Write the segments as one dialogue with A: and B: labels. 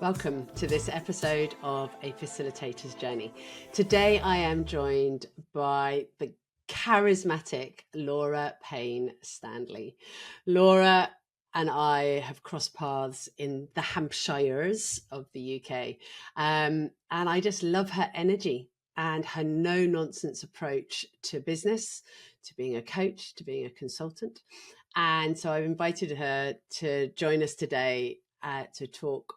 A: Welcome to this episode of A Facilitator's Journey. Today I am joined by the charismatic Laura Payne-Stanley. Laura and I have crossed paths in the Hampshires of the UK, and I just love her energy and her no-nonsense approach to business, to being a coach, to being a consultant. And so I've invited her to join us today to talk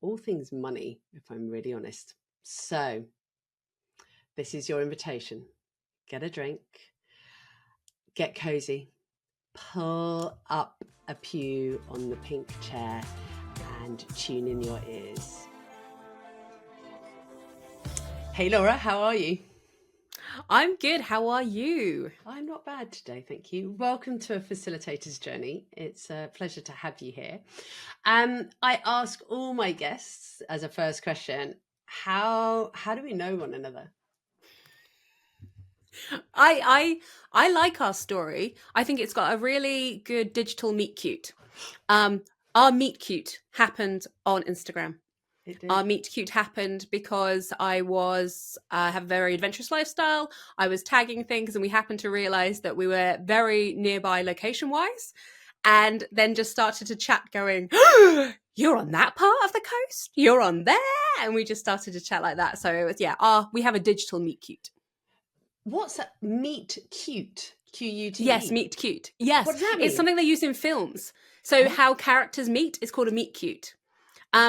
A: all things money, if I'm really honest. So this is your invitation. Get a drink, get cozy, pull up a pew on the pink chair and tune in your ears. Hey Laura, how are you?
B: I'm good. How are you?
A: I'm not bad today, thank you. Welcome to A Facilitator's Journey. It's a pleasure to have you here. I ask all my guests as a first question, how do we know one another?
B: I like our story. I think it's got a really good digital meet cute. Our meet cute happened on Instagram. Our meet cute happened because I have a very adventurous lifestyle. I was tagging things and we happened to realize that we were very nearby location wise, and then just started to chat going, you're on that part of the coast, you're on there. And we just started to chat like that. So it was, we have a digital meet cute.
A: What's that? Meet cute? Q-U-T-E?
B: Yes, meet cute. Yes.
A: What does that mean?
B: It's something they use in films. So how characters meet is called a meet cute.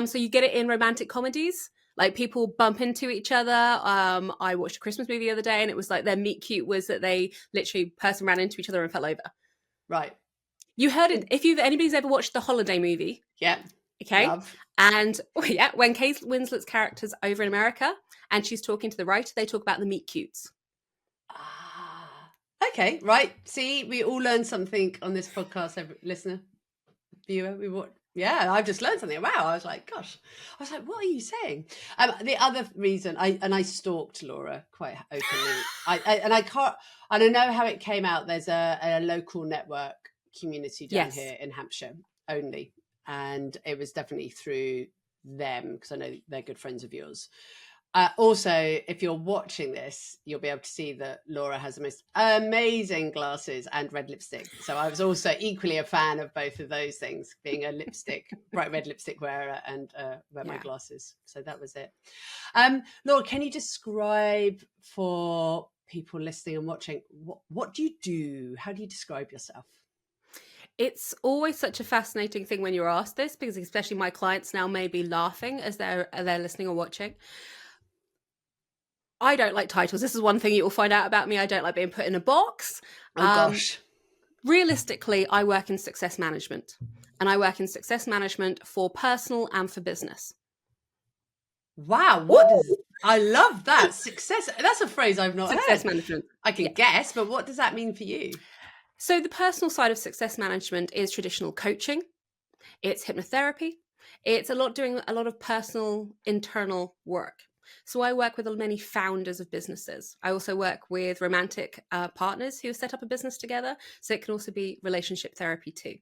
B: So you get it in romantic comedies, like people bump into each other. I watched a Christmas movie the other day and it was like their meet cute was that they literally person ran into each other and fell over.
A: Right.
B: You heard it. If anybody's ever watched the Holiday movie.
A: Yeah.
B: Okay.
A: Love.
B: And when Kate Winslet's character's over in America and she's talking to the writer, they talk about the meet cutes.
A: Okay. Right. See, we all learn something on this podcast, every listener, viewer. Yeah, I've just learned something. Wow. I was like, what are you saying? The other reason I stalked Laura quite openly. I don't know how it came out. There's a local network community down here in Hampshire only. And it was definitely through them because I know they're good friends of yours. Also, if you're watching this, you'll be able to see that Laura has the most amazing glasses and red lipstick. So I was also equally a fan of both of those things, being a bright red lipstick wearer and wear my glasses. So that was it. Laura, can you describe for people listening and watching, what do you do? How do you describe yourself?
B: It's always such a fascinating thing when you're asked this, because especially my clients now may be laughing as they're listening or watching. I don't like titles. This is one thing you'll find out about me. I don't like being put in a box.
A: Oh, gosh.
B: Realistically, I work in success management. And I work in success management for personal and for business.
A: Wow. I love that. Success. That's a phrase I've not heard.
B: Success management.
A: I can guess, but what does that mean for you?
B: So the personal side of success management is traditional coaching. It's hypnotherapy. It's doing a lot of personal internal work. So I work with many founders of businesses. I also work with romantic partners who have set up a business together. So it can also be relationship therapy too.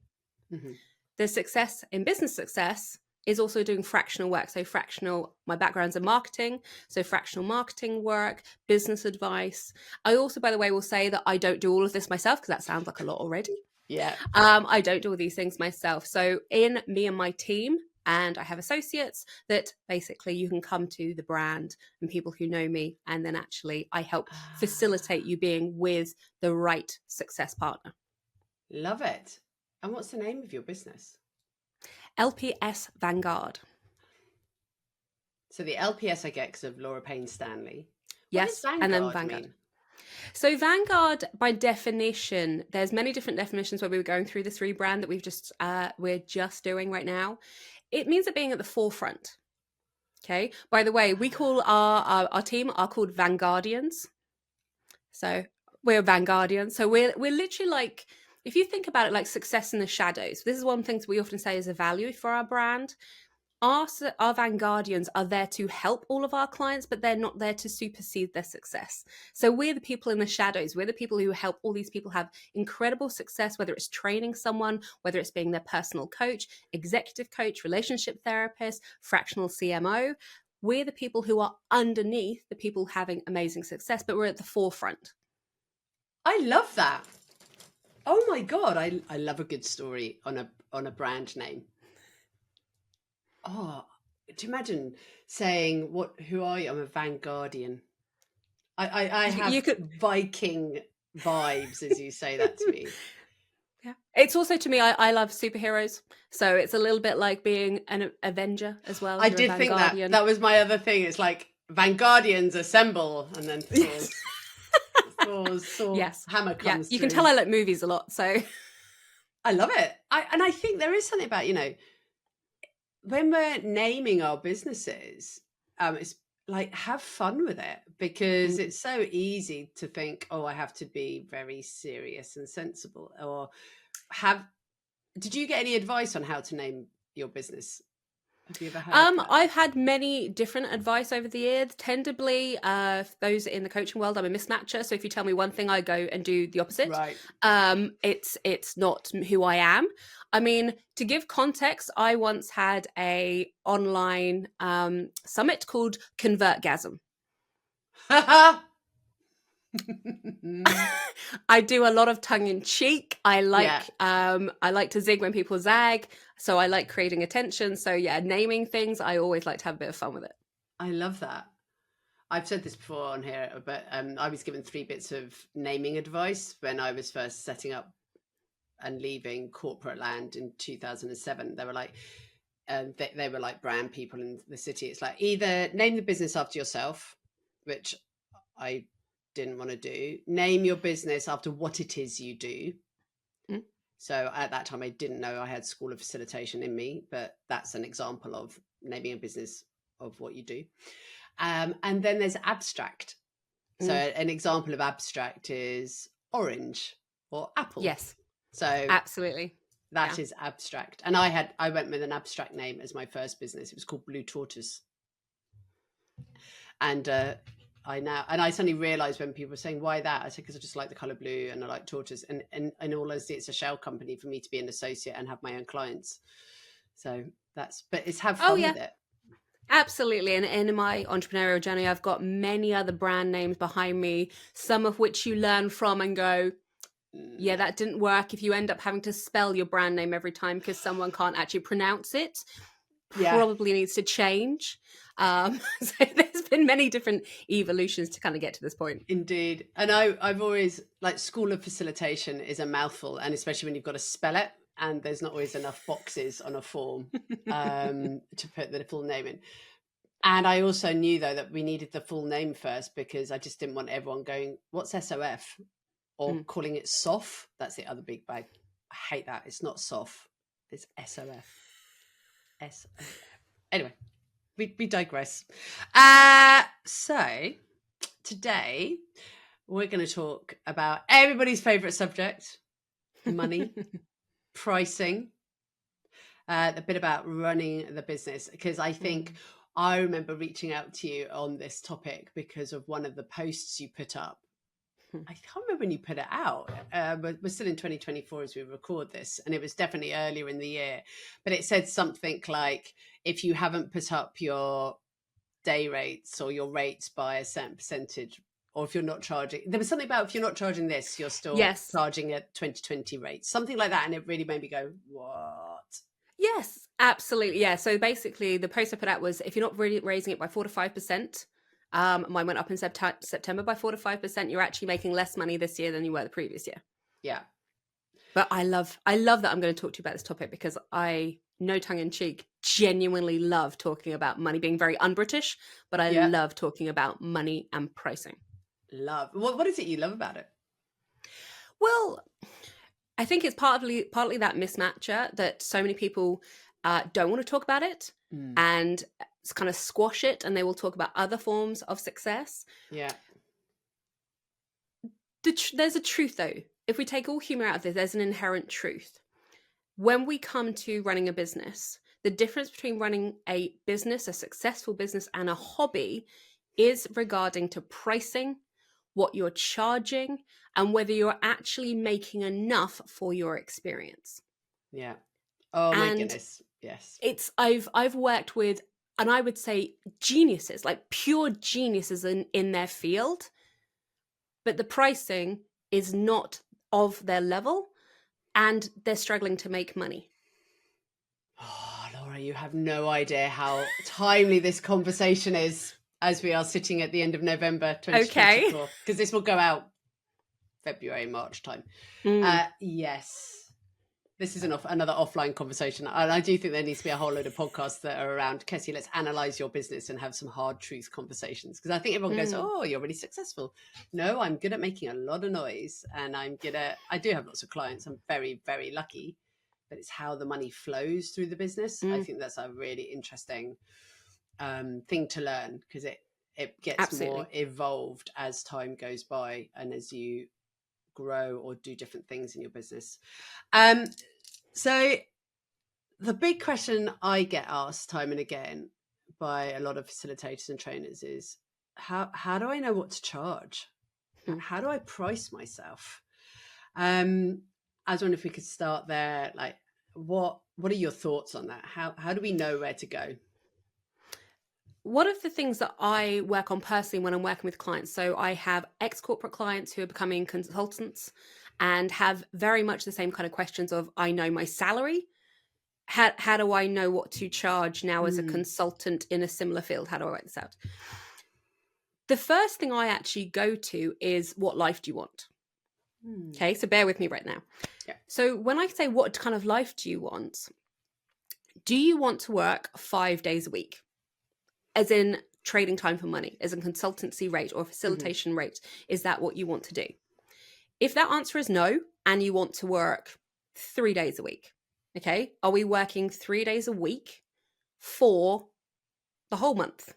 B: Mm-hmm. The success in business success is also doing fractional work. So my background's in marketing. So fractional marketing work, business advice. I also, by the way, will say that I don't do all of this myself because that sounds like a lot already.
A: Yeah.
B: I don't do all these things myself. So in me and my team, and I have associates that basically you can come to the brand and people who know me. And then actually I help facilitate you being with the right success partner.
A: Love it. And what's the name of your business?
B: LPS Vanguard.
A: So the LPS I get because of Laura Payne-Stanley.
B: Yes, and then Vanguard. Mean? So Vanguard, by definition, there's many different definitions where we were going through this rebrand that we're just doing right now. It means it being at the forefront. Okay. By the way, we call our team called Vanguardians. So we're Vanguardians. So we're literally like, if you think about it, like success in the shadows. This is one thing we often say is a value for our brand. our Vanguardians are there to help all of our clients, but they're not there to supersede their success. So we're the people in the shadows. We're the people who help all these people have incredible success, whether it's training someone, whether it's being their personal coach, executive coach, relationship therapist, fractional CMO. We're the people who are underneath the people having amazing success, but we're at the forefront.
A: I love that. Oh my God, I love a good story on a brand name. Oh, do you imagine saying, who are you? I'm a Vanguardian. I have Viking vibes as you say that to me.
B: Yeah. It's also, to me, I love superheroes. So it's a little bit like being an Avenger as well.
A: I did think that was my other thing. It's like Vanguardians assemble, and then Thor's hammer comes through.
B: You can tell I like movies a lot, so
A: I love it. I think there is something about, when we're naming our businesses, it's like, have fun with it, because it's so easy to think, oh, I have to be very serious and sensible. Or did you get any advice on how to name your business? Have you ever had
B: I've had many different advice over the years. Tendably, those in the coaching world, I'm a mismatcher. So if you tell me one thing, I go and do the opposite.
A: Right.
B: It's not who I am. I mean, to give context, I once had a online summit called Convertgasm. I do a lot of tongue in cheek. I like to zig when people zag. So I like creating attention. So yeah, naming things, I always like to have a bit of fun with it.
A: I love that. I've said this before on here, but I was given 3 bits of naming advice when I was first setting up and leaving corporate land in 2007. They were like, they were like brand people in the city. It's like, either name the business after yourself, which I didn't want to do. Name your business after what it is you do. So at that time, I didn't know I had School of Facilitation in me, but that's an example of naming a business of what you do. And then there's abstract. So an example of abstract is orange or apple.
B: Yes.
A: So
B: absolutely.
A: That is abstract. And I went with an abstract name as my first business. It was called Blue Tortoise. And I suddenly realized when people were saying, why that? I said, because I just like the color blue and I like tortoise. And in all honesty, it's a shell company for me to be an associate and have my own clients. So but it's have fun with it.
B: Absolutely. And in my entrepreneurial journey, I've got many other brand names behind me, some of which you learn from and go, yeah, that didn't work. If you end up having to spell your brand name every time because someone can't actually pronounce it, probably needs to change. So there's been many different evolutions to kind of get to this point.
A: Indeed. And I've always, like, School of Facilitation is a mouthful, and especially when you've got to spell it and there's not always enough boxes on a form to put the full name in. And I also knew, though, that we needed the full name first, because I just didn't want everyone going, what's SOF? Or calling it SOF. That's the other big bag. I hate that. It's not SOF. It's SOF. SOF. Anyway, we digress. So today we're going to talk about everybody's favorite subject, money, pricing, a bit about running the business, because I think I remember reaching out to you on this topic because of one of the posts you put up. I can't remember when you put it out. We're still in 2024 as we record this, and it was definitely earlier in the year. But it said something like, if you haven't put up your day rates or your rates by a certain percentage, or if you're not charging, there was something about, if you're not charging this, you're still charging at 2020 rates, something like that. And it really made me go, what?
B: Yes, absolutely. Yeah. So basically the post I put out was, if you're not really raising it by 4 to 5%, mine went up in September by 4 to 5%. You're actually making less money this year than you were the previous year.
A: Yeah.
B: But I love that I'm going to talk to you about this topic, because I, no tongue in cheek, genuinely love talking about money, being very un-British, but I love talking about money and pricing.
A: Love. What is it you love about it?
B: Well, I think it's partly that mismatcher that so many people don't want to talk about it and kind of squash it, and they will talk about other forms of success.
A: Yeah.
B: There's a truth, though. If we take all humor out of this, there's an inherent truth. When we come to running a business, the difference between running a business, a successful business, and a hobby is regarding to pricing, what you're charging, and whether you're actually making enough for your experience.
A: Yeah. Oh my
B: And
A: goodness. Yes.
B: I've worked with, and I would say geniuses, like pure geniuses in their field, but the pricing is not of their level and they're struggling to make money.
A: Oh, Laura, you have no idea how timely this conversation is as we are sitting at the end of November 2024, because this will go out February, March time. Yes. This is another offline conversation. And I do think there needs to be a whole load of podcasts that are around, Kirsty, let's analyze your business and have some hard truth conversations. Because I think everyone goes, oh, you're really successful. No, I'm good at making a lot of noise. And I do have lots of clients. I'm very, very lucky. But it's how the money flows through the business. I think that's a really interesting thing to learn, because it gets more evolved as time goes by and as you grow or do different things in your business. So the big question I get asked time and again by a lot of facilitators and trainers is, how do I know what to charge? How do I price myself? I was wondering if we could start there. Like, what are your thoughts on that? How do we know where to go?
B: One of the things that I work on personally when I'm working with clients, so I have ex-corporate clients who are becoming consultants and have very much the same kind of questions of, I know my salary. How do I know what to charge now as a consultant in a similar field? How do I work this out? The first thing I actually go to is, what life do you want? Okay, so bear with me right now.
A: Yeah.
B: So when I say, what kind of life do you want? Do you want to work 5 days a week? As in trading time for money, as in consultancy rate or facilitation rate? Is that what you want to do? If that answer is no, and you want to work 3 days a week, okay, are we working 3 days a week for the whole month?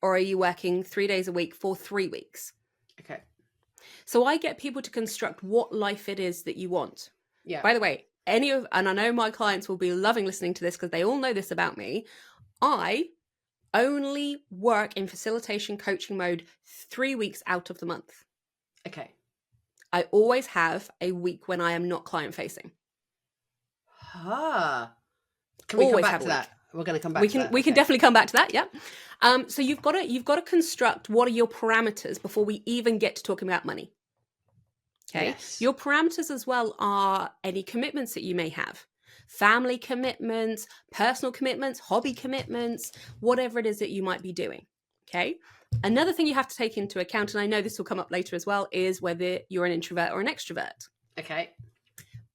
B: Or are you working 3 days a week for 3 weeks?
A: Okay.
B: So I get people to construct what life it is that you want.
A: Yeah.
B: By the way, and I know my clients will be loving listening to this because they all know this about me, I only work in facilitation coaching mode 3 weeks out of the month.
A: Okay.
B: I always have a week when I am not client facing.
A: Can we
B: Always
A: come back
B: have
A: to
B: a
A: that?
B: week.
A: We're going to come back to that.
B: We can definitely come back to that. Yeah. So you've got to construct what are your parameters before we even get to talking about money. Okay.
A: Yes.
B: Your parameters as well are any commitments that you may have. Family commitments, personal commitments, hobby commitments, whatever it is that you might be doing. Okay. Another thing you have to take into account, and I know this will come up later as well, is whether you're an introvert or an extrovert.
A: Okay.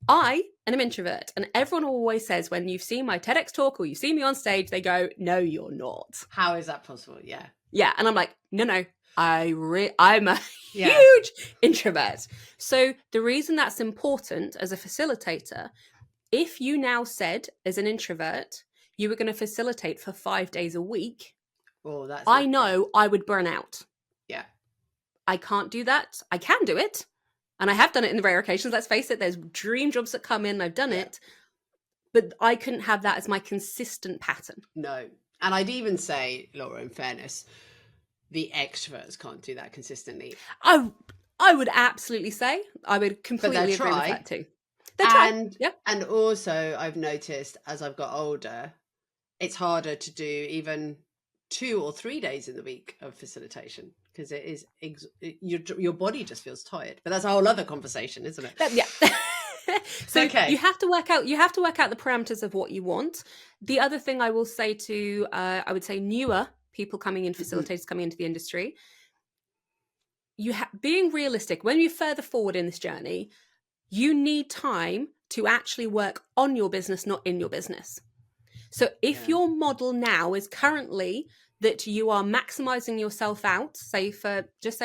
B: I am an introvert, and everyone always says, when you've seen my TEDx talk or you see me on stage, they go, no, you're not.
A: How is that possible? Yeah.
B: Yeah. And I'm like, no, I'm a huge introvert. So the reason that's important as a facilitator, if you now said as an introvert, you were going to facilitate for 5 days a week, I know I would burn out.
A: Yeah.
B: I can't do that. I can do it. And I have done it in the rare occasions. Let's face it, there's dream jobs that come in. I've done it. But I couldn't have that as my consistent pattern.
A: No. And I'd even say, Laura, in fairness, the extroverts can't do that consistently.
B: I would absolutely say. I would completely agree with that too.
A: And also, I've noticed as I've got older, it's harder to do even 2 or 3 days in the week of facilitation, because it is your body just feels tired. But that's a whole other conversation, isn't it?
B: Yeah. So you have to work out the parameters of what you want. The other thing I will say to I would say newer people coming in, facilitators coming into the industry, being realistic. When you're further forward in this journey, you need time to actually work on your business, not in your business. So if your model now is currently that you are maximizing yourself out, say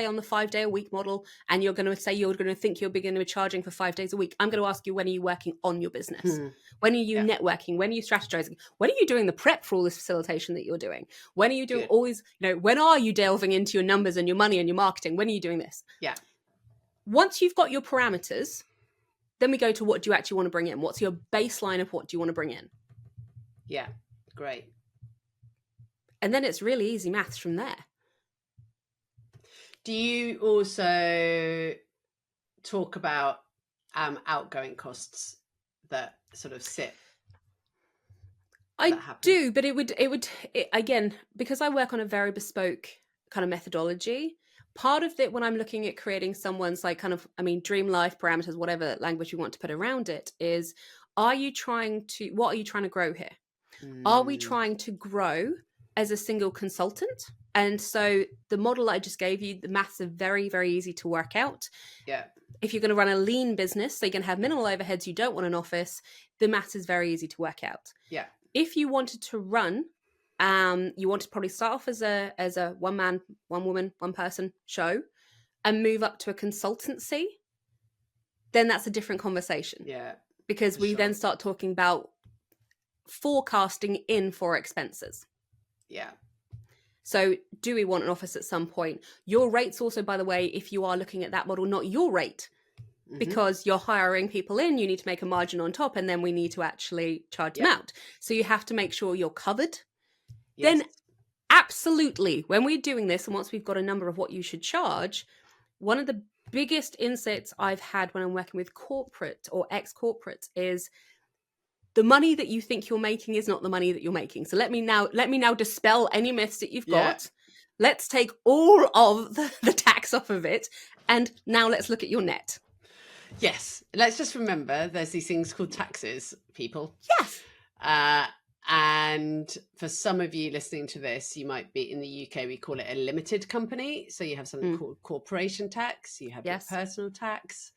B: on the 5 day a week model, and you're going to say you're going to think you're beginning with charging for 5 days a week, I'm going to ask you, when are you working on your business? When are you networking? When are you strategizing? When are you doing the prep for all this facilitation that you're doing? When are you doing always, when are you delving into your numbers and your money and your marketing? When are you doing this?
A: Yeah.
B: Once you've got your parameters, then we go to, what do you actually want to bring in? What's your baseline of what do you want to bring in?
A: Yeah. Great.
B: And then it's really easy maths from there.
A: Do you also talk about outgoing costs that sort of sit?
B: I do, but it would again, because I work on a very bespoke kind of methodology. Part of it, when I'm looking at creating someone's like kind of, I mean, dream life parameters, whatever language you want to put around it, is what are you trying to grow here? Are we trying to grow as a single consultant? And so the model I just gave you, the maths are very, very easy to work out.
A: Yeah.
B: If you're going to run a lean business, so you're going to have minimal overheads, you don't want an office, the maths is very easy to work out.
A: Yeah.
B: If you wanted to run, you want to probably start off as a one man, one woman, one person show and move up to a consultancy, then that's a different conversation.
A: Yeah.
B: Because we then start talking about forecasting in for expenses.
A: Yeah.
B: So do we want an office at some point? Your rates also, by the way, if you are looking at that model, not your rate, because you're hiring people in, you need to make a margin on top, and then we need to actually charge them out. So you have to make sure you're covered. Yes. Then absolutely, when we're doing this, and once we've got a number of what you should charge, one of the biggest insights I've had when I'm working with corporate or ex-corporate is the money that you think you're making is not the money that you're making. So let me now dispel any myths that you've got. Let's take all of the tax off of it, and now let's look at your net.
A: Yes. Let's just remember there's these things called taxes, people.
B: Yes.
A: And for some of you listening to this, you might be in the UK, we call it a limited company. So you have something called corporation tax. You have your personal tax.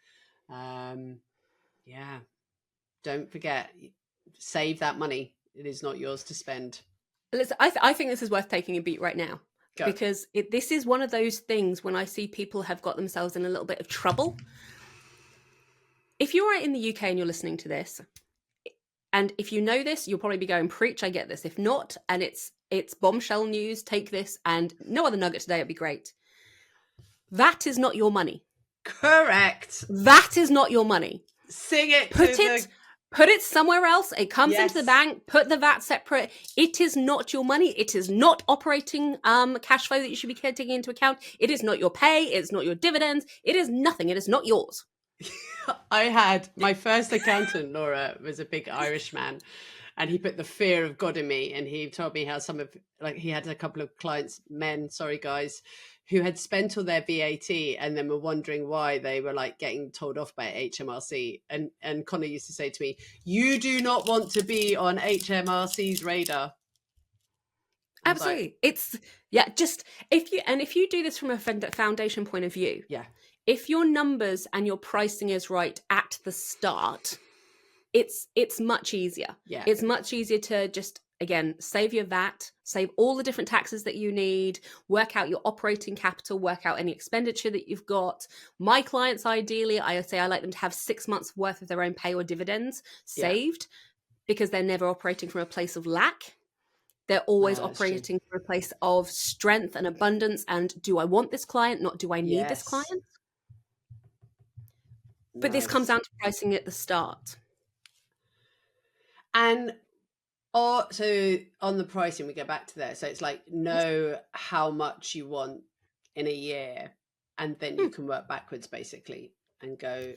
A: Don't forget, save that money. It is not yours to spend.
B: Listen, I think this is worth taking a beat right now. Go. Because this is one of those things when I see people have got themselves in a little bit of trouble. If you are in the UK and you're listening to this, and if you know this, you'll probably be going, preach, I get this. If not, and it's bombshell news, take this, and no other nugget today, it'd be great. That is not your money.
A: Correct.
B: That is not your money.
A: Sing it.
B: Put it somewhere else. It comes into the bank. Put the VAT separate. It is not your money. It is not operating cash flow that you should be taking into account. It is not your pay. It's not your dividends. It is nothing. It is not yours.
A: I had my first accountant, Laura, was a big Irish man, and he put the fear of God in me. And he told me how he had a couple of clients, sorry guys, who had spent all their VAT and then were wondering why they were like getting told off by HMRC. And Connor used to say to me, you do not want to be on HMRC's radar.
B: Absolutely. If you do this from a foundation point of view, if your numbers and your pricing is right at the start, it's much easier. Yeah. It's much easier to just, again, save your VAT, save all the different taxes that you need, work out your operating capital, work out any expenditure that you've got. My clients, ideally, I like them to have 6 months worth of their own pay or dividends saved because they're never operating from a place of lack. They're always operating from a place of strength and abundance. And do I want this client? Not do I need this client? But this comes down to pricing at the start.
A: And so on the pricing, we go back to there. So it's like, know how much you want in a year, and then you can work backwards basically and go,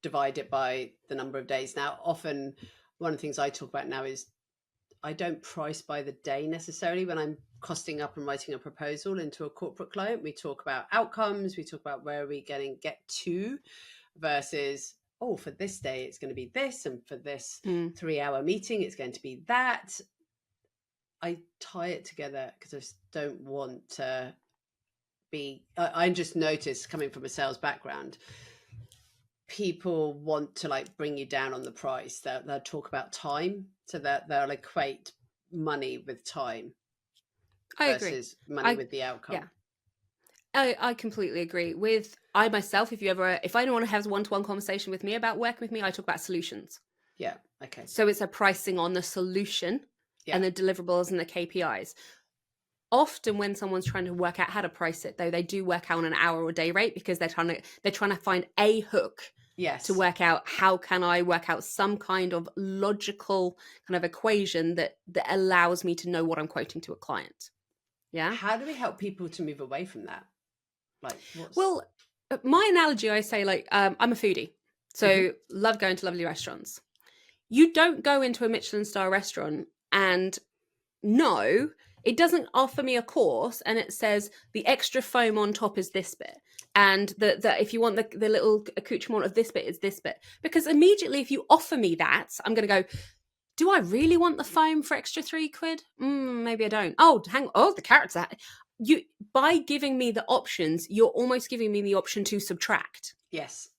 A: divide it by the number of days. Now, often one of the things I talk about now is I don't price by the day necessarily. When I'm costing up and writing a proposal into a corporate client, we talk about outcomes, we talk about where are we get to versus, for this day, it's going to be this. And for this 3-hour meeting, it's going to be that. I tie it together because I just don't want to be, I just noticed coming from a sales background, people want to like bring you down on the price. They'll talk about time. So that they'll equate money with time.
B: I
A: versus agree. Money with the outcome.
B: Yeah. I completely agree. I myself, if anyone has a one-to-one conversation with me about working with me, I talk about solutions.
A: Yeah. Okay.
B: So it's a pricing on the solution and the deliverables and the KPIs. Often when someone's trying to work out how to price it, though, they do work out on an hour or day rate because they're trying to find a hook
A: Yes.
B: to work out how can I work out some kind of logical kind of equation that allows me to know what I'm quoting to a client. Yeah.
A: How do we help people to move away from that? Like, what's...
B: Well, my analogy, I say, like, I'm a foodie, so love going to lovely restaurants. You don't go into a Michelin star restaurant and no, it doesn't offer me a course and it says the extra foam on top is this bit. And the if you want the little accoutrement of this bit is this bit. Because immediately if you offer me that, I'm going to go, do I really want the foam for extra £3? Maybe I don't. Oh, the carrot's that. You, by giving me the options, you're almost giving me the option to subtract.
A: Yes.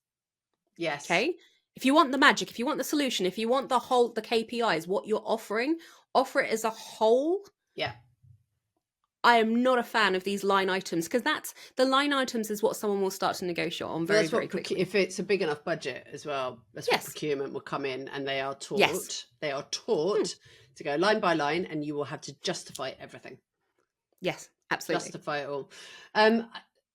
A: Yes.
B: Okay. If you want the magic, if you want the solution, if you want the KPIs, what you're offering, offer it as a whole.
A: Yeah.
B: I am not a fan of these line items because the line items is what someone will start to negotiate on very quickly.
A: If it's a big enough budget as well, that's what procurement will come in, and they are taught. They are taught to go line by line, and you will have to justify everything.
B: Yes, absolutely.
A: Justify it all.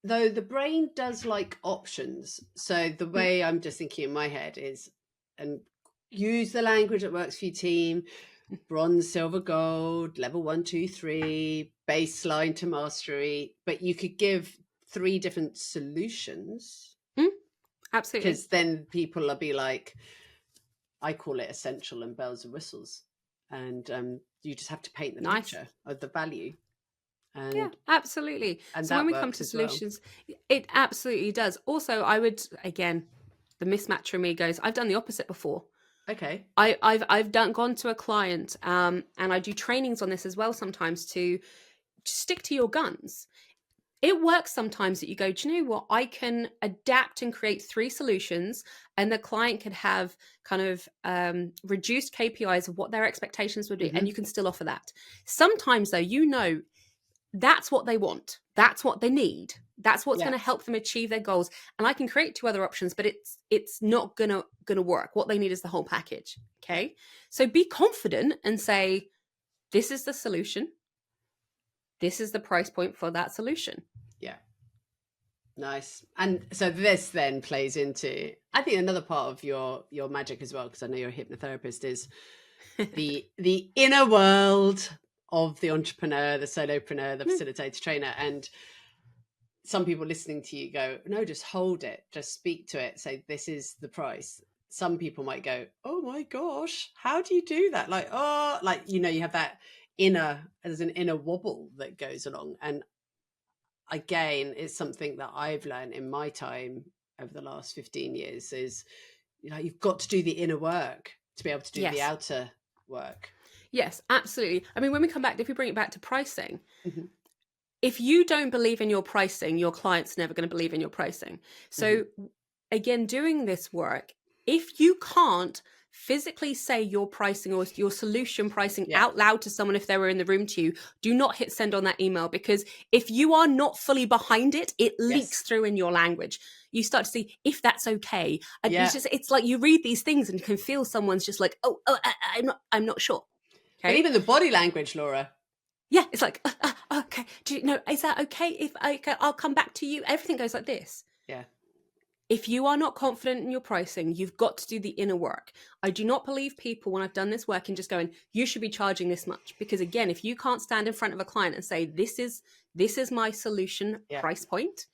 A: Though the brain does like options. So the way I'm just thinking in my head is, and use the language that works for your team. Bronze, silver, gold, level 1, 2, 3, baseline to mastery. But you could give 3 different solutions.
B: Absolutely.
A: Because then people will be like, I call it essential and bells and whistles. And you just have to paint the picture of the value. And,
B: yeah, absolutely.
A: And
B: so when we come to solutions, it absolutely does. Also, I would, again, the mismatch for me goes, I've done the opposite before.
A: Okay.
B: I've gone to a client and I do trainings on this as well sometimes to stick to your guns. It works sometimes that you go, do you know what? I can adapt and create 3 solutions and the client could have kind of reduced KPIs of what their expectations would be and you can still offer that. Sometimes though, that's what they want. That's what they need. That's what's going to help them achieve their goals. And I can create 2 other options, but it's not gonna work. What they need is the whole package. Okay. So be confident and say, this is the solution. This is the price point for that solution. Yeah.
A: Nice. And so this then plays into, I think, another part of your magic as well, because I know you're a hypnotherapist, is the inner world of the entrepreneur, the solopreneur, the facilitator trainer. And some people listening to you go, no, just hold it, just speak to it, say this is the price. Some people might go, oh my gosh, how do you do that? Like, oh, like, you have that there's an inner wobble that goes along. And again, it's something that I've learned in my time over the last 15 years is, you've got to do the inner work to be able to do the outer work.
B: Yes, absolutely. I mean, when we come back, if we bring it back to pricing, if you don't believe in your pricing, your client's never going to believe in your pricing. So again, doing this work, if you can't physically say your pricing or your solution pricing out loud to someone, if they were in the room to you, do not hit send on that email, because if you are not fully behind it, it leaks through in your language. You start to see if that's okay. And it's like you read these things and can feel someone's just like, I'm not sure.
A: Okay. But even the body language, Laura.
B: Yeah, it's like, okay. Do you know, is that okay? If I'll come back to you. Everything goes like this.
A: Yeah.
B: If you are not confident in your pricing, you've got to do the inner work. I do not believe people, when I've done this work, and just going, you should be charging this much. Because again, if you can't stand in front of a client and say, this is my solution price point,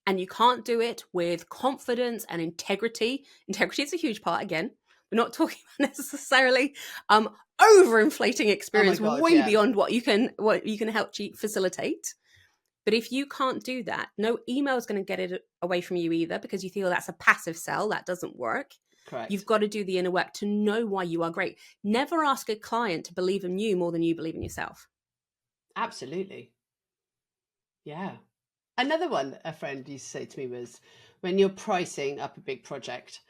B: and you can't do it with confidence and integrity. Integrity is a huge part. Again, we're not talking about necessarily overinflating experience beyond what you can help facilitate. But if you can't do that, no email is going to get it away from you either, because you feel that's a passive sell. That doesn't work.
A: Correct.
B: You've got to do the inner work to know why you are great. Never ask a client to believe in you more than you believe in yourself.
A: Absolutely. Yeah. Another one a friend used to say to me was, when you're pricing up a big project,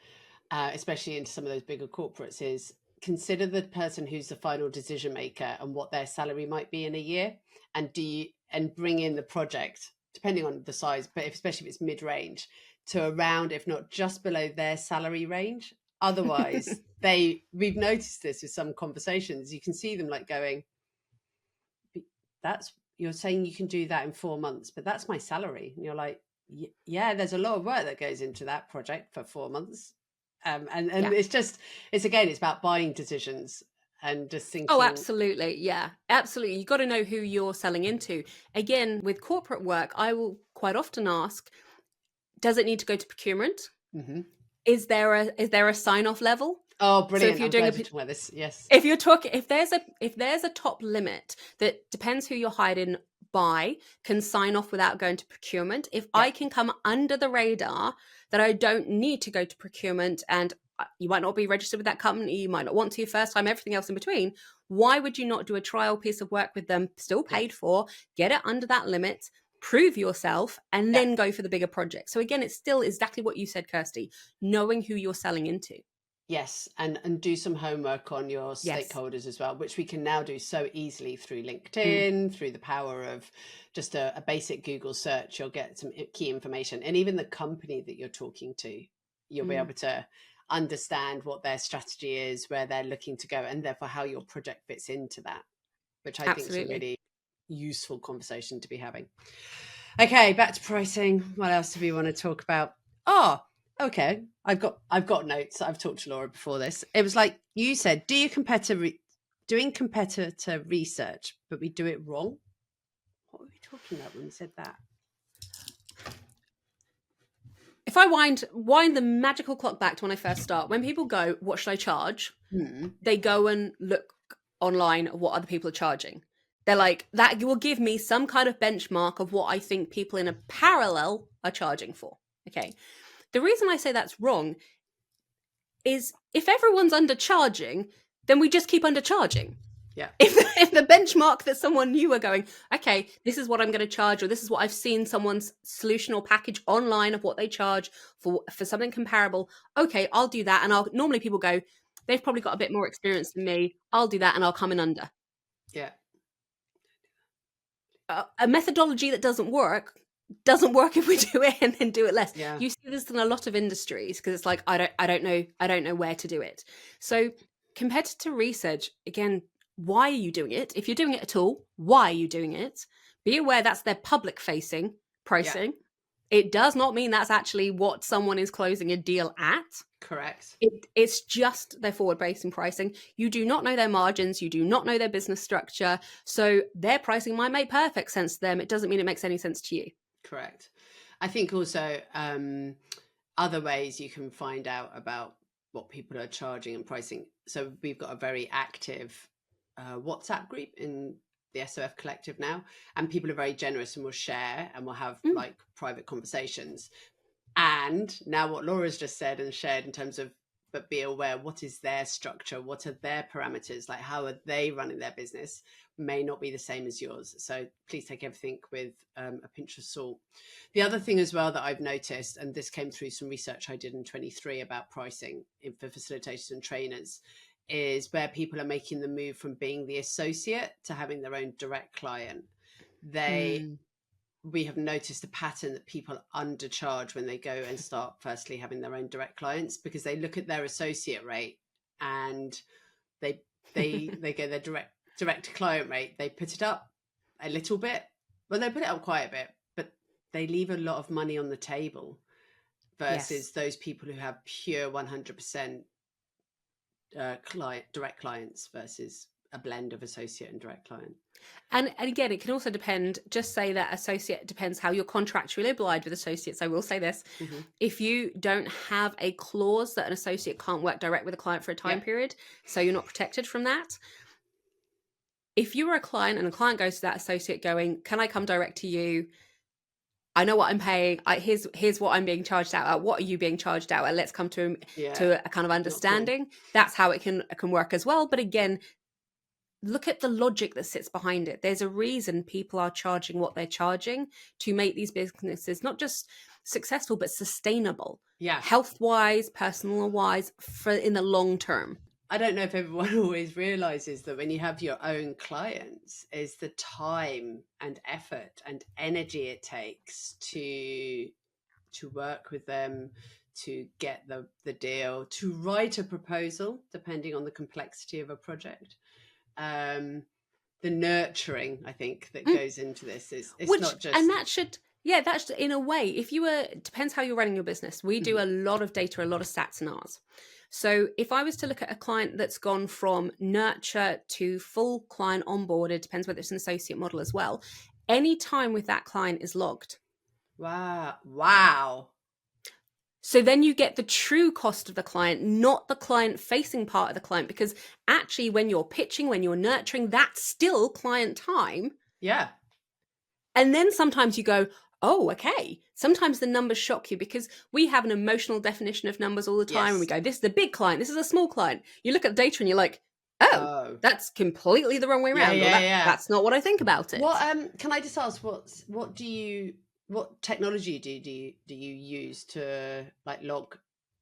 A: especially into some of those bigger corporates, is consider the person who's the final decision maker and what their salary might be in a year, and bring in the project, depending on the size, but especially if it's mid-range, to around, if not just below, their salary range. Otherwise, we've noticed this with some conversations, you can see them like going, you're saying you can do that in 4 months, but that's my salary. And you're like, yeah, there's a lot of work that goes into that project for 4 months. And
B: Yeah.
A: it's about buying decisions and just thinking.
B: Oh, absolutely. Yeah, absolutely. You've got to know who you're selling into. Again, with corporate work, I will quite often ask, does it need to go to procurement?
A: Mm-hmm.
B: Is there a sign-off level?
A: Oh,
B: So
A: brilliant!
B: if you're
A: I'm
B: doing
A: glad you're talking about this. Yes.
B: if there's a top limit that depends who you're hired in by, can sign off without going to procurement. If I can come under the radar that I don't need to go to procurement, and you might not be registered with that company, you might not want to first time, everything else in between, why would you not do a trial piece of work with them, still paid for, get it under that limit, prove yourself, and then go for the bigger project? So again, it's still exactly what you said, Kirsty, knowing who you're selling into.
A: Yes, and do some homework on your
B: Yes.
A: stakeholders as well, which we can now do so easily through LinkedIn, through the power of just a basic Google search. You'll get some key information, and even the company that you're talking to, you'll be able to understand what their strategy is, where they're looking to go, and therefore how your project fits into that, which I think is a really useful conversation to be having. Okay, back to pricing. What else do we want to talk about? Okay, I've got notes. I've talked to Laura before this. It was like you said, doing competitor research, but we do it wrong. What were we talking about when we said that?
B: If I wind the magical clock back to when I first start, when people go, what should I charge? They go and look online at what other people are charging. They're like, that will give me some kind of benchmark of what I think people in a parallel are charging for. Okay. The reason I say that's wrong is if everyone's undercharging, then we just keep undercharging.
A: Yeah.
B: If the benchmark that someone new are going, okay, this is what I'm going to charge, or this is what I've seen someone's solution or package online of what they charge for something comparable. Okay, I'll do that. And normally people go, they've probably got a bit more experience than me. I'll do that and I'll come in under.
A: Yeah.
B: A methodology that doesn't work if we do it and then do it less.
A: Yeah.
B: You see this in a lot of industries because it's like, I don't know where to do it. So competitor research, again, why are you doing it? If you're doing it at all, why are you doing it? Be aware that's their public facing pricing. Yeah. It does not mean that's actually what someone is closing a deal at.
A: Correct.
B: It's just their forward facing pricing. You do not know their margins. You do not know their business structure. So their pricing might make perfect sense to them. It doesn't mean it makes any sense to you.
A: Correct. I think also other ways you can find out about what people are charging and pricing. So we've got a very active WhatsApp group in the SOF Collective now, and people are very generous and will share and will have like private conversations. And now what Laura's just said and shared in terms of, but be aware, what is their structure? What are their parameters? Like, how are they running their business? May not be the same as yours. So please take everything with a pinch of salt. The other thing as well that I've noticed, and this came through some research I did in 23 about pricing for facilitators and trainers, is where people are making the move from being the associate to having their own direct client. We have noticed a pattern that people undercharge when they go and start firstly having their own direct clients, because they look at their associate rate and they go their direct client rate, they put it up a little bit. Well, they put it up quite a bit, but they leave a lot of money on the table versus those people who have pure 100% direct clients versus a blend of associate and direct client.
B: And again, it can also depend, just say that associate depends how you're contractually obliged with associates. I will say this, if you don't have a clause that an associate can't work direct with a client for a time period, so you're not protected from that. If you were a client and a client goes to that associate going, can I come direct to you? I know what I'm paying. Here's what I'm being charged out at. What are you being charged out at? Let's come to a kind of understanding. Cool. That's how it can work as well. But again, look at the logic that sits behind it. There's a reason people are charging what they're charging to make these businesses not just successful, but sustainable. Yeah. Health-wise, personal-wise, in the long term.
A: I don't know if everyone always realizes that when you have your own clients, is the time and effort and energy it takes to work with them, to get the deal, to write a proposal, depending on the complexity of a project. The nurturing, I think, that goes into this is not just,
B: and that should Yeah, that's in a way. If you were, depends how you're running your business. We do a lot of data, a lot of stats in ours. So if I was to look at a client that's gone from nurture to full client onboard, it depends whether it's an associate model as well. Any time with that client is logged.
A: Wow.
B: So then you get the true cost of the client, not the client facing part of the client, because actually when you're pitching, when you're nurturing, that's still client time.
A: Yeah.
B: And then sometimes you go, oh, okay. Sometimes the numbers shock you because we have an emotional definition of numbers all the time.
A: Yes.
B: And we go, this is a big client. This is a small client. You look at the data and you're like, oh, that's completely the wrong way around. That's not what I think about it.
A: What can I just ask? What technology do you use to like log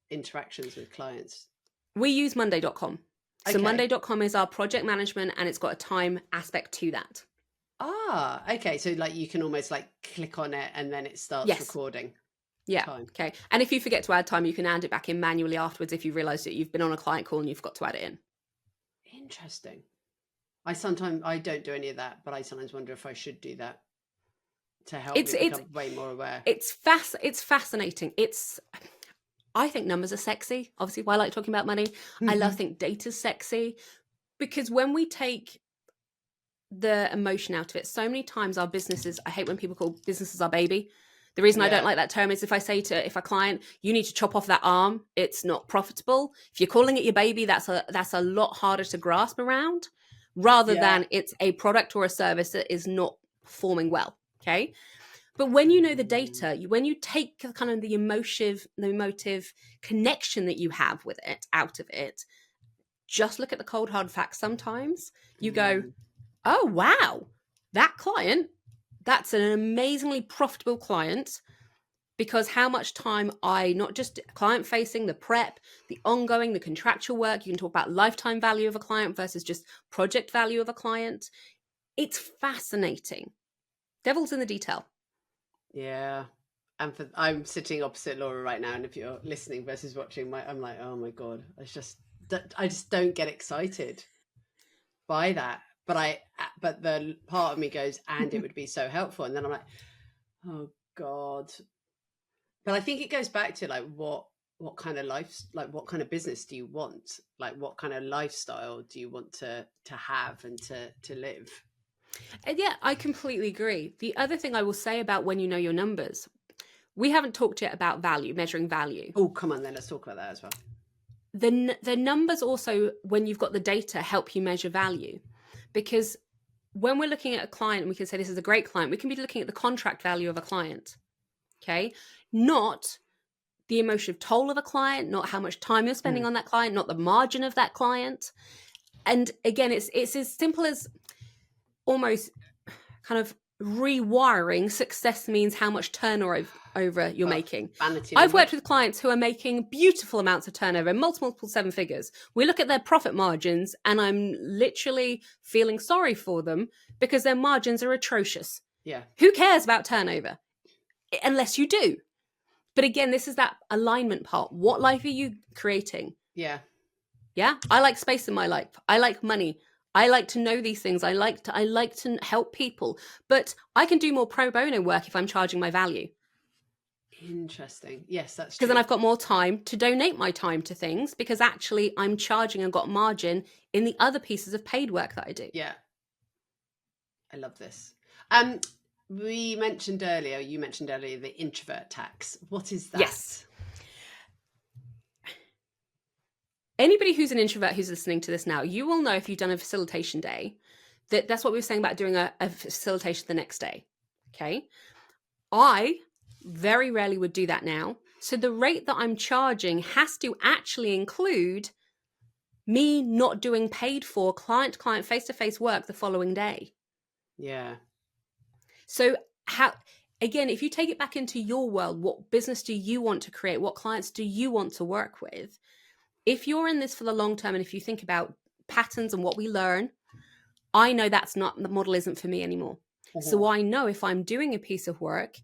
A: interactions with clients?
B: We use Monday.com. So
A: Okay.
B: Monday.com is our project management, and it's got a time aspect to that.
A: Okay. So like you can almost like click on it and then it starts recording.
B: Yeah.
A: Time.
B: Okay. And if you forget to add time, you can add it back in manually afterwards if you realize that you've been on a client call and you've got to add it in.
A: Interesting. I don't do any of that, but I sometimes wonder if I should do that to help me become way more aware.
B: It's fascinating. I think numbers are sexy. Obviously, why I like talking about money. I think data's sexy because when we take the emotion out of it, so many times our businesses, I hate when people call businesses our baby. The reason I don't like that term is if I say to a client, you need to chop off that arm, it's not profitable. If you're calling it your baby, that's a lot harder to grasp around rather than it's a product or a service that is not performing well. Okay. But when you know the data, when you take kind of the emotive connection that you have with it out of it, just look at the cold hard facts. Sometimes you go, oh, wow, that client, that's an amazingly profitable client because how much time not just client facing, the prep, the ongoing, the contractual work, you can talk about lifetime value of a client versus just project value of a client. It's fascinating. Devil's in the detail.
A: Yeah. And I'm sitting opposite Laura right now. And if you're listening versus watching, I'm like, oh my God, I just don't get excited by that. But the part of me goes, and it would be so helpful. And then I'm like, oh God. But I think it goes back to like what kind of life, like what kind of business do you want? Like what kind of lifestyle do you want to have and to live?
B: And yeah, I completely agree. The other thing I will say about when you know your numbers, we haven't talked yet about value, measuring value.
A: Oh, come on then, let's talk about that as well.
B: The numbers also, when you've got the data, help you measure value. Because when we're looking at a client and we can say this is a great client, we can be looking at the contract value of a client, okay? Not the emotive toll of a client, not how much time you're spending on that client, not the margin of that client. And again, it's as simple as almost kind of rewiring success means how much turnover you're making. I've worked with clients who are making beautiful amounts of turnover, multiple seven figures. We look at their profit margins and I'm literally feeling sorry for them because their margins are atrocious.
A: Yeah.
B: Who cares about turnover? Unless you do. But again, this is that alignment part. What life are you creating?
A: Yeah.
B: Yeah. I like space in my life. I like money. I like to know these things. I like to help people, but I can do more pro bono work if I'm charging my value.
A: Interesting. Yes, that's true.
B: Because then I've got more time to donate my time to things because actually I'm charging and got margin in the other pieces of paid work that I do.
A: Yeah. I love this. You mentioned earlier the introvert tax. What is that?
B: Yes. Anybody who's an introvert who's listening to this now, you will know if you've done a facilitation day, that's what we were saying about doing a facilitation the next day. Okay. I very rarely would do that now. So the rate that I'm charging has to actually include me not doing paid for client face-to-face work the following day.
A: Yeah.
B: So again, if you take it back into your world, what business do you want to create? What clients do you want to work with? If you're in this for the long term, and if you think about patterns and what we learn, I know the model isn't for me anymore. Mm-hmm. So I know if I'm doing a piece of work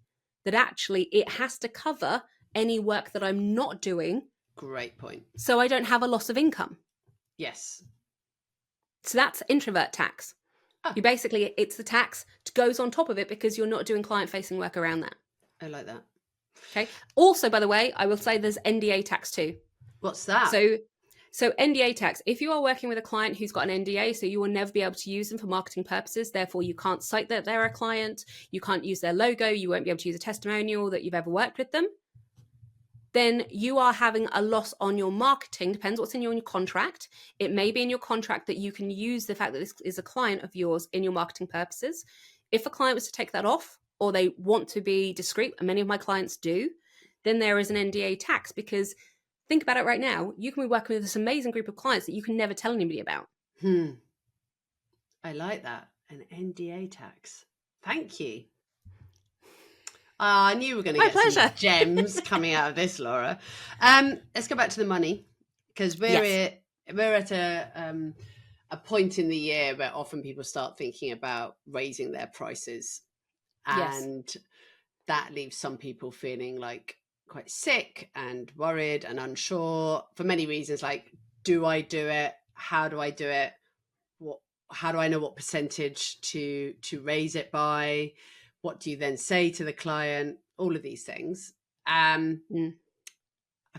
B: that actually it has to cover any work that I'm not doing.
A: Great point.
B: So I don't have a loss of income.
A: Yes.
B: So that's introvert tax. You basically, it's the tax that goes on top of it because you're not doing client facing work around that.
A: I like that.
B: Okay. Also, by the way, I will say there's NDA tax too.
A: What's that?
B: So NDA tax, if you are working with a client who's got an NDA, so you will never be able to use them for marketing purposes, therefore you can't cite that they're a client, you can't use their logo, you won't be able to use a testimonial that you've ever worked with them, then you are having a loss on your marketing. Depends what's in your contract. It may be in your contract that you can use the fact that this is a client of yours in your marketing purposes. If a client was to take that off, or they want to be discreet, and many of my clients do, then there is an NDA tax, because think about it right now, you can be working with this amazing group of clients that you can never tell anybody about.
A: I like that. An NDA tax. Thank you. I knew we were going to get some gems coming out of this, Laura. Let's go back to the money, because we're at a point in the year where often people start thinking about raising their prices, and that leaves some people feeling like quite sick and worried and unsure for many reasons. Like, do I do it? How do I do it? How do I know what percentage to raise it by? What do you then say to the client? All of these things. I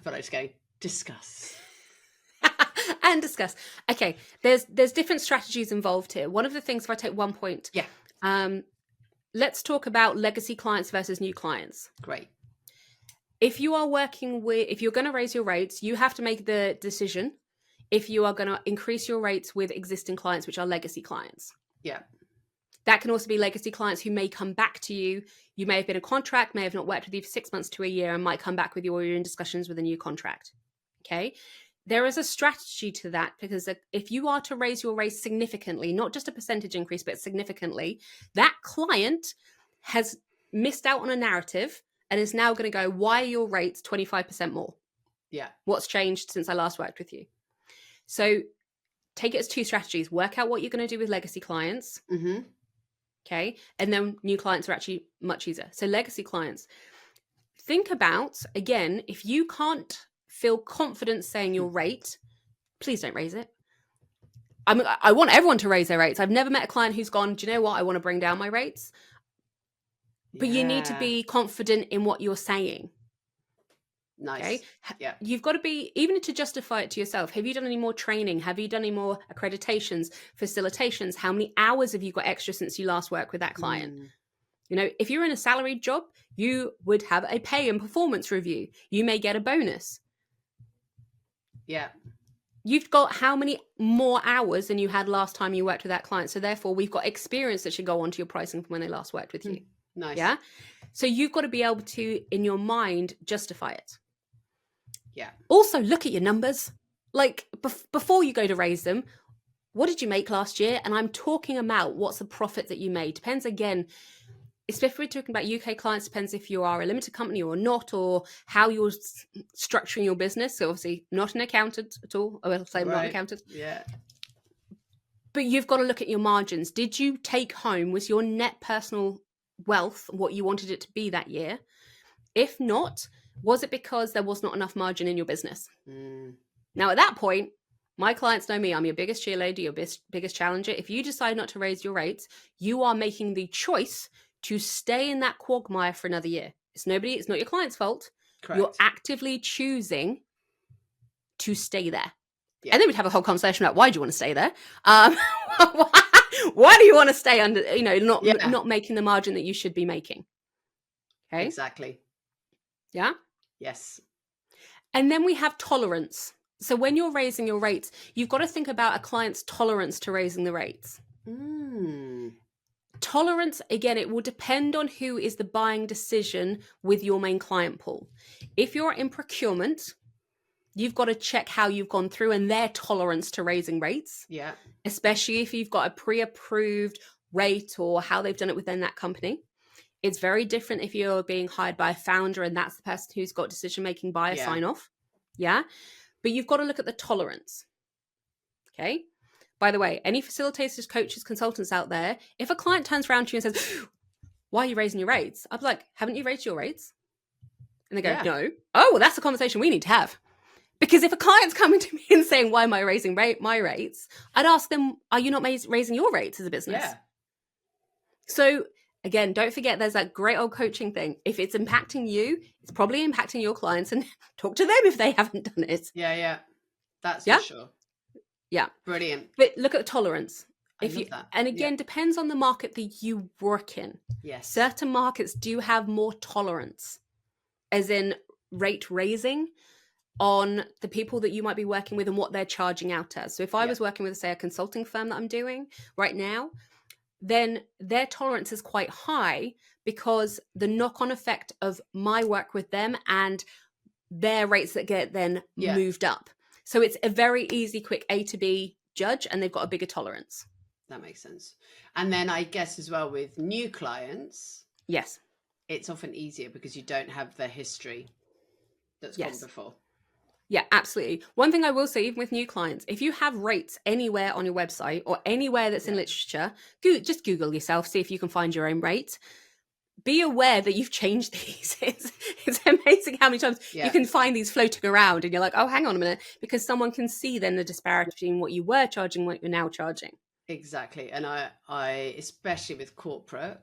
A: thought I was going discuss.
B: And discuss. Okay, there's different strategies involved here. One of the things, if I take one point, let's talk about legacy clients versus new clients.
A: Great.
B: If you are working with, if you're going to raise your rates, you have to make the decision if you are going to increase your rates with existing clients, which are legacy clients.
A: Yeah.
B: That can also be legacy clients who may come back to you. You may have been in a contract, may have not worked with you for 6 months to a year, and might come back with you, or you're in discussions with a new contract. Okay. There is a strategy to that, because if you are to raise your rates significantly, not just a percentage increase, but significantly, that client has missed out on a narrative and is now going to go, why are your rates 25% more?
A: Yeah.
B: What's changed since I last worked with you? So take it as two strategies. Work out what you're going to do with legacy clients.
A: Mm-hmm.
B: Okay. And then new clients are actually much easier. So legacy clients, think about, again, if you can't feel confident saying your rate, please don't raise it. I mean, I want everyone to raise their rates. I've never met a client who's gone, do you know what? I want to bring down my rates. But you need to be confident in what you're saying.
A: Nice.
B: Okay.
A: Yeah.
B: You've got to be, even to justify it to yourself. Have you done any more training? Have you done any more accreditations, facilitations? How many hours have you got extra since you last worked with that client? You know, if you're in a salaried job, you would have a pay and performance review. You may get a bonus.
A: Yeah.
B: You've got how many more hours than you had last time you worked with that client. So therefore, we've got experience that should go onto your pricing from when they last worked with you.
A: Nice.
B: Yeah. So you've got to be able to, in your mind, justify it.
A: Yeah. Also,
B: look at your numbers. Like before you go to raise them, what did you make last year? And I'm talking about what's the profit that you made. Depends, again, especially if we're talking about UK clients, depends if you are a limited company or not, or how you're structuring your business. So obviously not an accountant at all. I will say I'm not an accountant.
A: Yeah.
B: But you've got to look at your margins. Did you take home, was your net personal wealth what you wanted it to be that year? If not, was it because there was not enough margin in your business? Now, at that point, my clients know me. I'm your biggest cheerleader, your biggest challenger. If you decide not to raise your rates, you are making the choice to stay in that quagmire for another year. It's not your client's fault.
A: Correct.
B: You're actively choosing to stay there.
A: Yeah.
B: And then we'd have a whole conversation about, why do you want to stay there? Why do you want to stay under, not making the margin that you should be making? Okay.
A: Exactly.
B: Yeah.
A: Yes.
B: And then we have tolerance. So when you're raising your rates, you've got to think about a client's tolerance to raising the rates. Tolerance, again, it will depend on who is the buying decision with your main client pool. If you're in procurement, you've got to check how you've gone through and their tolerance to raising rates.
A: Yeah.
B: Especially if you've got a pre-approved rate or how they've done it within that company. It's very different if you're being hired by a founder and that's the person who's got decision-making by a sign-off. Yeah. But you've got to look at the tolerance. Okay. By the way, any facilitators, coaches, consultants out there, if a client turns around to you and says, why are you raising your rates? I'd be like, haven't you raised your rates? And they go, no. Oh, well, that's a conversation we need to have. Because if a client's coming to me and saying, why am I raising my rates? I'd ask them, are you not raising your rates as a business?
A: Yeah.
B: So Again, don't forget there's that great old coaching thing. If it's impacting you, it's probably impacting your clients, and talk to them if they haven't done it.
A: Yeah. That's
B: Yeah?
A: for sure.
B: Yeah.
A: Brilliant.
B: But look at tolerance.
A: I love that.
B: And again,
A: Yeah.
B: depends on the market that you work in.
A: Yes.
B: Certain markets do have more tolerance, as in rate raising on the people that you might be working with and what they're charging out as. So if I was working with, say, a consulting firm that I'm doing right now, then their tolerance is quite high because the knock-on effect of my work with them and their rates that get then moved up. So it's a very easy, quick A to B judge, and they've got a bigger tolerance.
A: That makes sense. And then I guess as well with new clients,
B: yes,
A: it's often easier because you don't have the history that's gone before.
B: Yeah, absolutely. One thing I will say, even with new clients, if you have rates anywhere on your website or anywhere that's in literature, just Google yourself, see if you can find your own rate. Be aware that you've changed these. It's amazing how many times you can find these floating around and you're like, oh, hang on a minute, because someone can see then the disparity between what you were charging and what you're now charging.
A: Exactly. And I especially with corporate,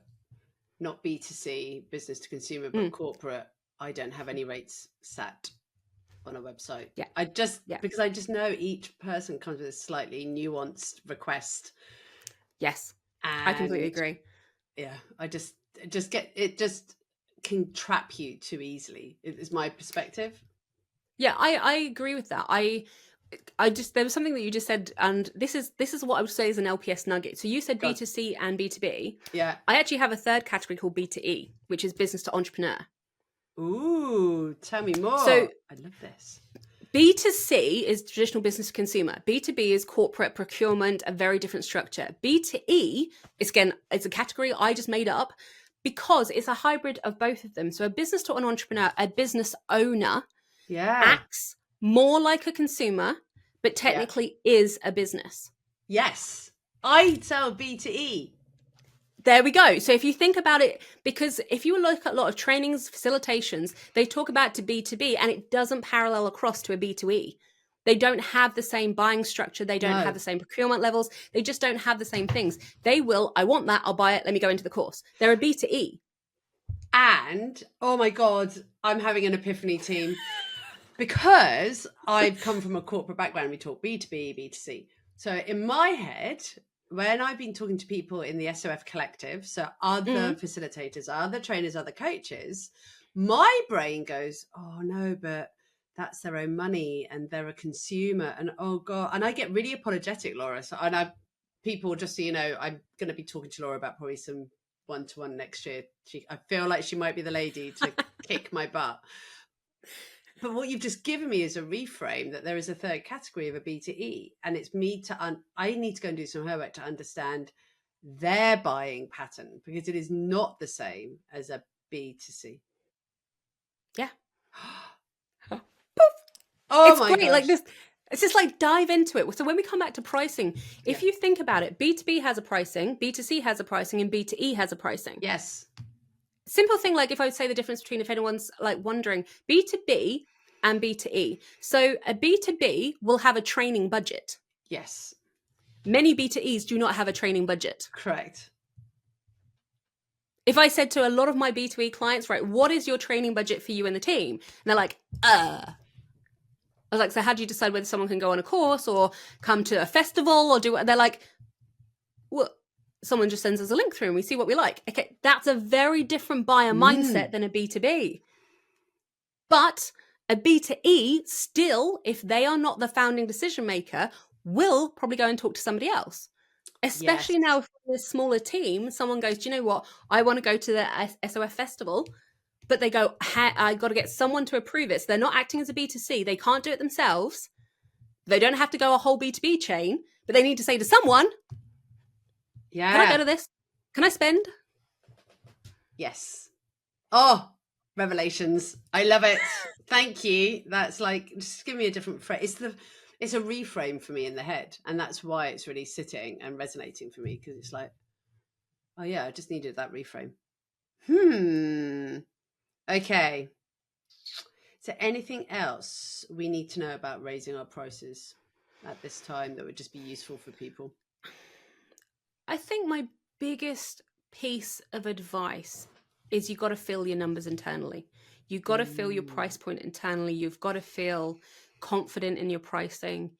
A: not B2C, business to consumer, but corporate, I don't have any rates set on a website. Because I just know each person comes with a slightly nuanced request.
B: Yes, I completely agree.
A: Yeah, I just can trap you too easily. Is my perspective.
B: Yeah, I agree with that. I just, there was something that you just said, and this is what I would say is an LPS nugget. So you said B2C and B2B.
A: Yeah.
B: I actually have a third category called B2E, which is business to entrepreneur.
A: Ooh, tell me more.
B: So
A: I love this.
B: B2C is traditional business to consumer. B2B is corporate procurement, a very different structure. B2E is, again, it's a category I just made up because it's a hybrid of both of them. So a business to an entrepreneur, a business owner, acts more like a consumer, but technically is a business.
A: Yes. I sell B2E.
B: There we go. So if you think about it, because if you look at a lot of trainings, facilitations, they talk about to B2B and it doesn't parallel across to a B2E. They don't have the same buying structure. They don't have the same procurement levels. They just don't have the same things. They will, I want that, I'll buy it, let me go into the course. They're a B2E.
A: And, oh my God, I'm having an epiphany, team. Because I've come from a corporate background, we talk B2B, B2C. So in my head, when I've been talking to people in the SOF collective, so other facilitators, other trainers, other coaches, my brain goes, oh no, but that's their own money and they're a consumer. And oh God, and I get really apologetic, Laura. So, and people, just so you know, I'm going to be talking to Laura about probably some one-to-one next year. I feel like she might be the lady to kick my butt. But what you've just given me is a reframe that there is a third category of a B2E, and it's me I need to go and do some homework to understand their buying pattern, because it is not the same as a B2C.
B: Yeah.
A: Oh,
B: it's
A: my
B: great.
A: gosh.
B: Like this, it's just like dive into it. So when we come back to pricing, if you think about it, B2B has a pricing, B2C has a pricing, and B2E has a pricing.
A: Yes.
B: Simple thing, like if I would say the difference between, if anyone's like wondering, B2B and B2E. So a B2B will have a training budget.
A: Yes.
B: Many B2Es do not have a training budget.
A: Correct.
B: If I said to a lot of my B2E clients, right, what is your training budget for you and the team? And they're like, I was like, so how do you decide whether someone can go on a course or come to a festival or do what? They're like, well, someone just sends us a link through and we see what we like. Okay, that's a very different buyer mindset than a B2B. But a B2E still, if they are not the founding decision maker, will probably go and talk to somebody else. Especially now if we're a smaller team, someone goes, do you know what? I want to go to the SOF festival. But they go, I got to get someone to approve it. So they're not acting as a B2C. They can't do it themselves. They don't have to go a whole B2B chain, but they need to say to someone, can I go to this? Can I spend?
A: Yes. Oh, revelations. I love it. Thank you. That's like, just give me a different phrase. It's a reframe for me in the head. And that's why it's really sitting and resonating for me, because it's like, oh yeah, I just needed that reframe. Okay. Is there anything else we need to know about raising our prices at this time that would just be useful for people?
B: I think my biggest piece of advice is you got to feel your numbers internally. You got to feel your price point internally. You've got to feel confident in your pricing.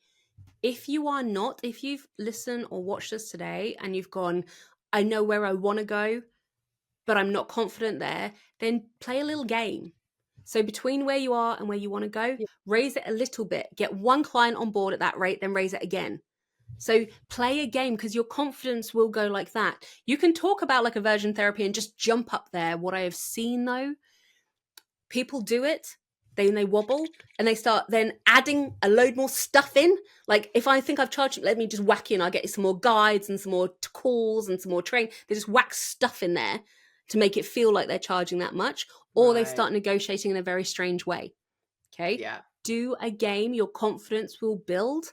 B: If you are not, if you've listened or watched us today and you've gone, I know where I want to go, but I'm not confident there, then play a little game. So between where you are and where you want to go, raise it a little bit. Get one client on board at that rate, then raise it again. So play a game, because your confidence will go like that. You can talk about like aversion therapy and just jump up there. What I have seen though, people do it, then they wobble and they start then adding a load more stuff in. Like if I think I've charged, let me just whack in. I'll get some more guides and some more calls and some more training. They just whack stuff in there to make it feel like they're charging that much, or they start negotiating in a very strange way. Okay.
A: Yeah.
B: Do a game, your confidence will build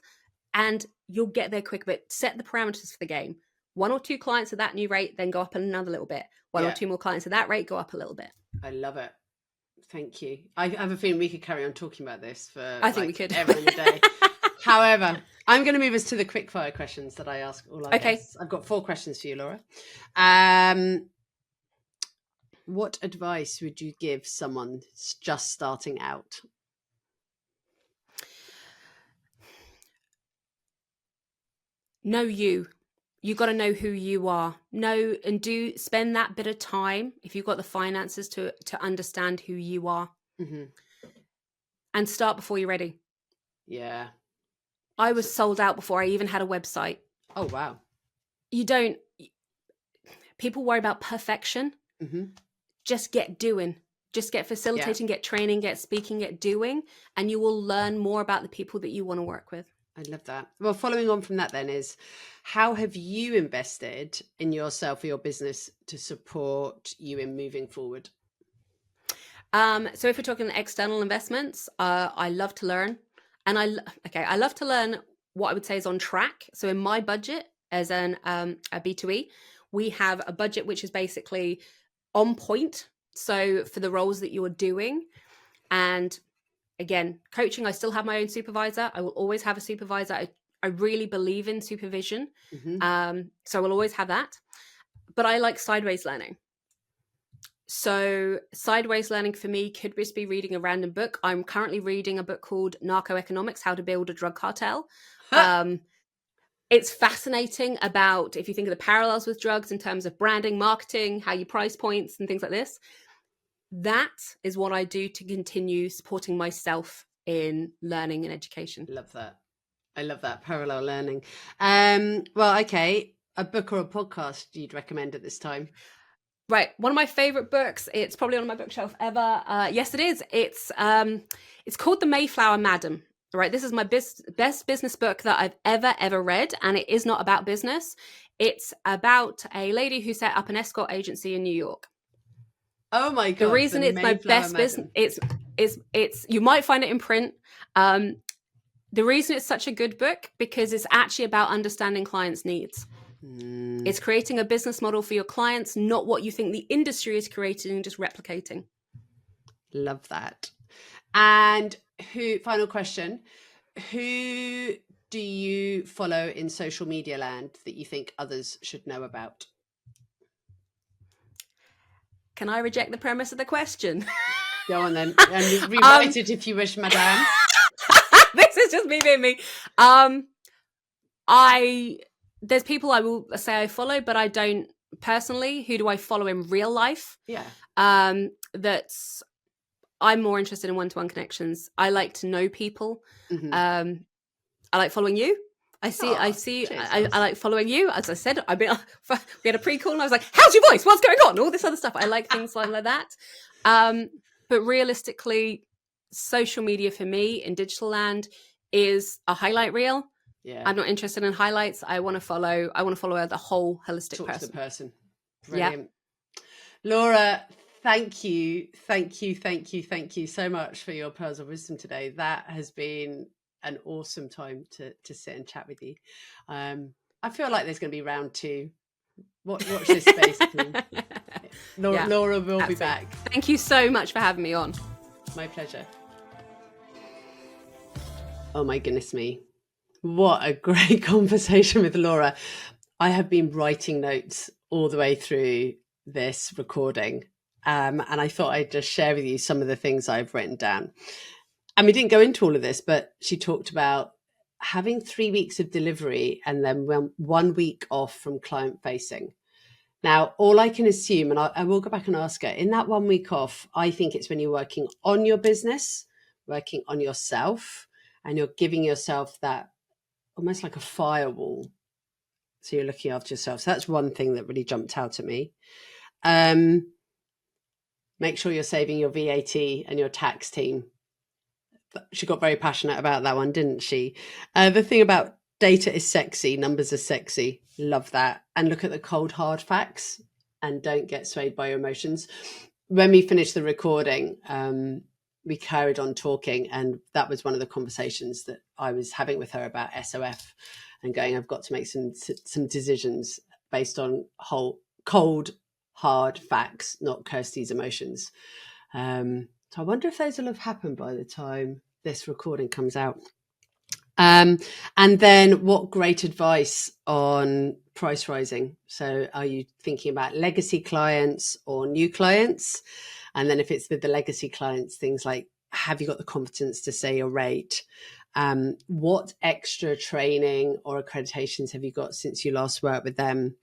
B: and you'll get there quick. But set the parameters for the game. 1 or 2 clients at that new rate, then go up another little bit. 1 or 2 more clients at that rate, go up a little bit.
A: I love it. Thank you. I have a feeling we could carry on talking about this for
B: I think we could
A: ever in a day. However, I'm going to move us to the quickfire questions that I ask all our guests. I've got 4 questions for you, Laura. What advice would you give someone just starting out?
B: Know you. You got to know who you are. Know and do spend that bit of time, if you've got the finances, to understand who you are.
A: Mm-hmm.
B: And start before you're ready.
A: Yeah.
B: I was sold out before I even had a website.
A: Oh, wow.
B: People worry about perfection.
A: Mm-hmm.
B: Just get doing. Just get facilitating, get training, get speaking, get doing, and you will learn more about the people that you want to work with.
A: I love that. Well, following on from that then is, how have you invested in yourself or your business to support you in moving forward?
B: So if we're talking external investments, I love to learn. And I love to learn what I would say is on track. So in my budget as a B2E, we have a budget which is basically on point. So for the roles that you're doing, and again, coaching, I still have my own supervisor. I will always have a supervisor. I really believe in supervision. Mm-hmm. So I will always have that. But I like sideways learning. So sideways learning for me could just be reading a random book. I'm currently reading a book called Narco-Economics, How to Build a Drug Cartel. It's fascinating about, if you think of the parallels with drugs in terms of branding, marketing, how you price points and things like this. That is what I do to continue supporting myself in learning and education.
A: Love that. I love that parallel learning. Well, okay. A book or a podcast you'd recommend at this time?
B: Right. One of my favorite books. It's probably on my bookshelf ever. Yes, it is. It's called The Mayflower Madam. Right. This is my best business book that I've ever read. And it is not about business. It's about a lady who set up an escort agency in New York.
A: Oh my God.
B: The reason it's my best business, it's you might find it in print. The reason it's such a good book, because it's actually about understanding clients' needs. It's creating a business model for your clients, not what you think the industry is creating and just replicating.
A: Love that. And final question, who do you follow in social media land that you think others should know about? Can I reject the premise of the question? Go on then, and rewrite it if you wish, madame.
B: This is just me being me. There's people I will say I follow, but I don't personally. Who do I follow in real life?
A: Yeah.
B: I'm more interested in one-to-one connections. I like to know people. Mm-hmm. I like following you. I like following you. As I said, we had a pre-call and I was like, how's your voice? What's going on? All this other stuff. I like things like that. But realistically, social media for me in digital land is a highlight reel. Yeah. I'm not interested in highlights. I want to follow the whole holistic person.
A: To the person. Brilliant. Yeah. Laura, thank you so much for your pearls of wisdom today. That has been an awesome time to sit and chat with you. I feel like there's going to be round 2. Watch this space. Laura will be back.
B: Thank you so much for having me on.
A: My pleasure. Oh my goodness me. What a great conversation with Laura. I have been writing notes all the way through this recording. And I thought I'd just share with you some of the things I've written down. And we didn't go into all of this, but she talked about having 3 weeks of delivery and then 1 week off from client facing. Now, all I can assume, and I will go back and ask her, in that 1 week off, I think it's when you're working on your business, working on yourself, and you're giving yourself that almost like a firewall. So you're looking after yourself. So that's one thing that really jumped out at me. Make sure you're saving your VAT and your tax team. She got very passionate about that one, didn't she? The thing about data is sexy, numbers are sexy. Love that. And look at the cold, hard facts and don't get swayed by your emotions. When we finished the recording, we carried on talking, and that was one of the conversations that I was having with her about SOF and going, I've got to make some decisions based on cold, hard facts, not Kirsty's emotions. So I wonder if those will have happened by the time this recording comes out. And then what great advice on price rising. So are you thinking about legacy clients or new clients? And then if it's with the legacy clients, things like, have you got the confidence to say your rate? What extra training or accreditations have you got since you last worked with them?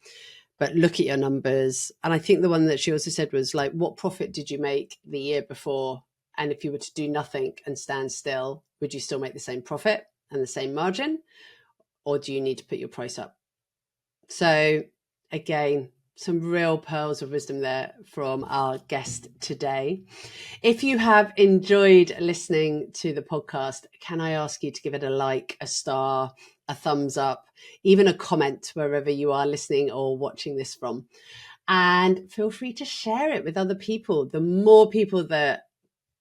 A: But look at your numbers. And I think the one that she also said was like, what profit did you make the year before? And if you were to do nothing and stand still, would you still make the same profit and the same margin? Or do you need to put your price up? So again, some real pearls of wisdom there from our guest today. If you have enjoyed listening to the podcast, can I ask you to give it a like, a star, a thumbs up, even a comment wherever you are listening or watching this from. And feel free to share it with other people. The more people that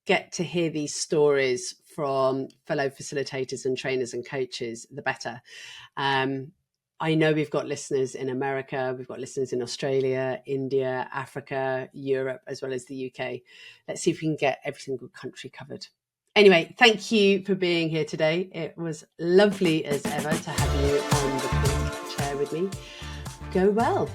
A: get to hear these stories from fellow facilitators and trainers and coaches, the better. I know we've got listeners in America, we've got listeners in Australia, India, Africa, Europe, as well as the UK. Let's see if we can get every single country covered. Anyway, thank you for being here today. It was lovely as ever to have you on the chair with me. Go well.